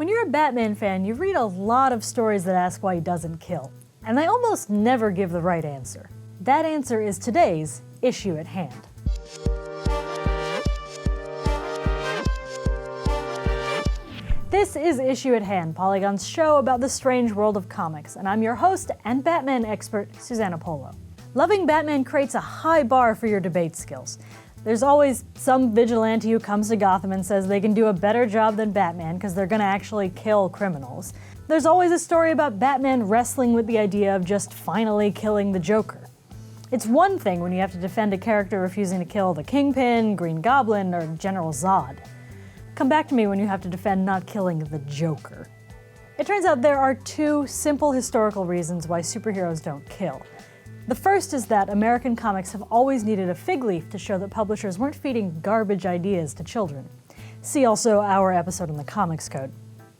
When you're a Batman fan, you read a lot of stories that ask why he doesn't kill, and they almost never give the right answer. That answer is today's issue at hand. This is Issue at Hand, Polygon's show about the strange world of comics, and I'm your host and Batman expert, Susana. Loving Batman creates a high bar for your debate skills. There's always some vigilante who comes to Gotham and says they can do a better job than Batman because they're gonna actually kill criminals. There's always a story about Batman wrestling with the idea of just finally killing the Joker. It's one thing when you have to defend a character refusing to kill the Kingpin, Green Goblin, or General Zod. Come back to me when you have to defend not killing the Joker. It turns out there are two simple historical reasons why superheroes don't kill. The first is that American comics have always needed a fig leaf to show that publishers weren't feeding garbage ideas to children. See also our episode on the Comics Code.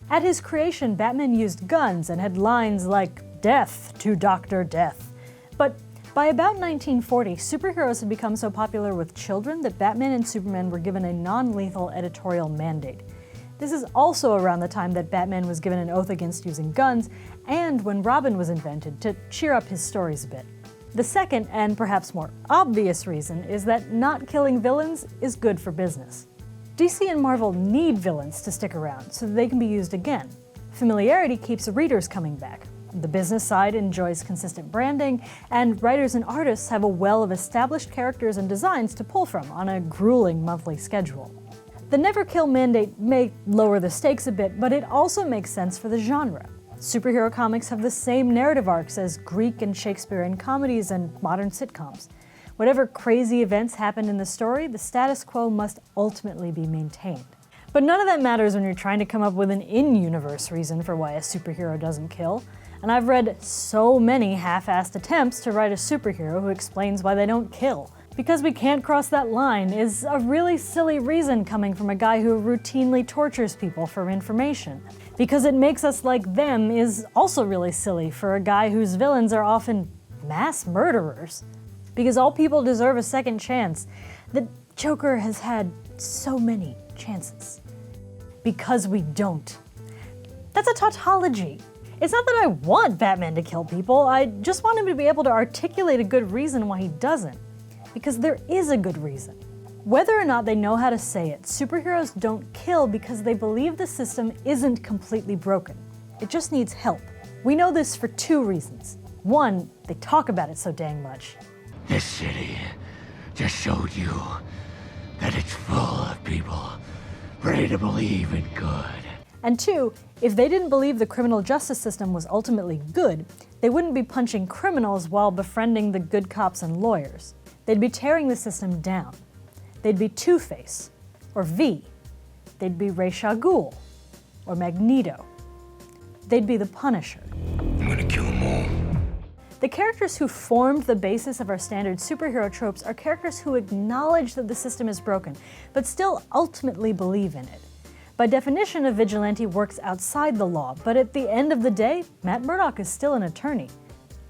At his creation, Batman used guns and had lines like, "Death to Dr. Death." But by about 1940, superheroes had become so popular with children that Batman and Superman were given a non-lethal editorial mandate. This is also around the time that Batman was given an oath against using guns, and when Robin was invented to cheer up his stories a bit. The second, and perhaps more obvious reason, is that not killing villains is good for business. DC and Marvel need villains to stick around so that they can be used again. Familiarity keeps readers coming back. The business side enjoys consistent branding, and writers and artists have a well of established characters and designs to pull from on a grueling monthly schedule. The never kill mandate may lower the stakes a bit, but it also makes sense for the genre. Superhero comics have the same narrative arcs as Greek and Shakespearean comedies and modern sitcoms. Whatever crazy events happen in the story, the status quo must ultimately be maintained. But none of that matters when you're trying to come up with an in-universe reason for why a superhero doesn't kill. And I've read so many half-assed attempts to write a superhero who explains why they don't kill. Because we can't cross that line is a really silly reason coming from a guy who routinely tortures people for information. Because it makes us like them is also really silly for a guy whose villains are often mass murderers. Because all people deserve a second chance. The Joker has had so many chances. Because we don't. That's a tautology. It's not that I want Batman to kill people, I just want him to be able to articulate a good reason why he doesn't. Because there is a good reason. Whether or not they know how to say it, superheroes don't kill because they believe the system isn't completely broken. It just needs help. We know this for two reasons. One, they talk about it so dang much. This city just showed you that it's full of people ready to believe in good. And two, if they didn't believe the criminal justice system was ultimately good, they wouldn't be punching criminals while befriending the good cops and lawyers. They'd be tearing the system down. They'd be Two-Face, or V. They'd be Ra's al Ghul, or Magneto. They'd be the Punisher. I'm gonna kill them all. The characters who formed the basis of our standard superhero tropes are characters who acknowledge that the system is broken, but still ultimately believe in it. By definition, a vigilante works outside the law, but at the end of the day, Matt Murdock is still an attorney.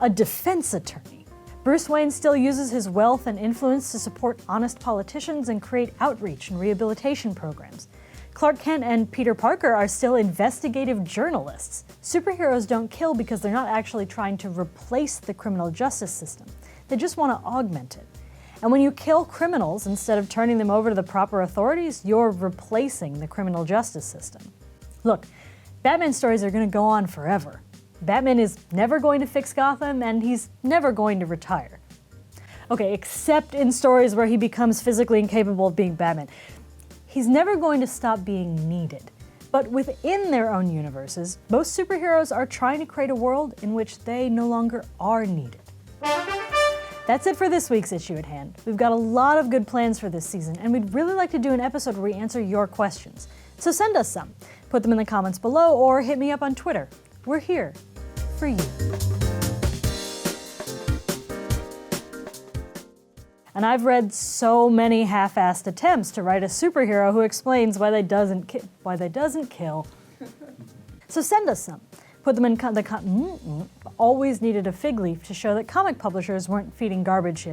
A defense attorney. Bruce Wayne still uses his wealth and influence to support honest politicians and create outreach and rehabilitation programs. Clark Kent and Peter Parker are still investigative journalists. Superheroes don't kill because they're not actually trying to replace the criminal justice system. They just want to augment it. And when you kill criminals instead of turning them over to the proper authorities, you're replacing the criminal justice system. Look, Batman stories are going to go on forever. Batman is never going to fix Gotham, and he's never going to retire. Okay, except in stories where he becomes physically incapable of being Batman. He's never going to stop being needed. But within their own universes, most superheroes are trying to create a world in which they no longer are needed. That's it for this week's Issue at Hand. We've got a lot of good plans for this season, and we'd really like to do an episode where we answer your questions. So send us some. Put them in the comments below or hit me up on Twitter. We're here for you. And I've read so many half-assed attempts to write a superhero who explains why they doesn't kill. So send us some. Put them in always needed a fig leaf to show that comic publishers weren't feeding garbage.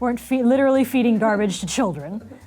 Literally feeding garbage to children.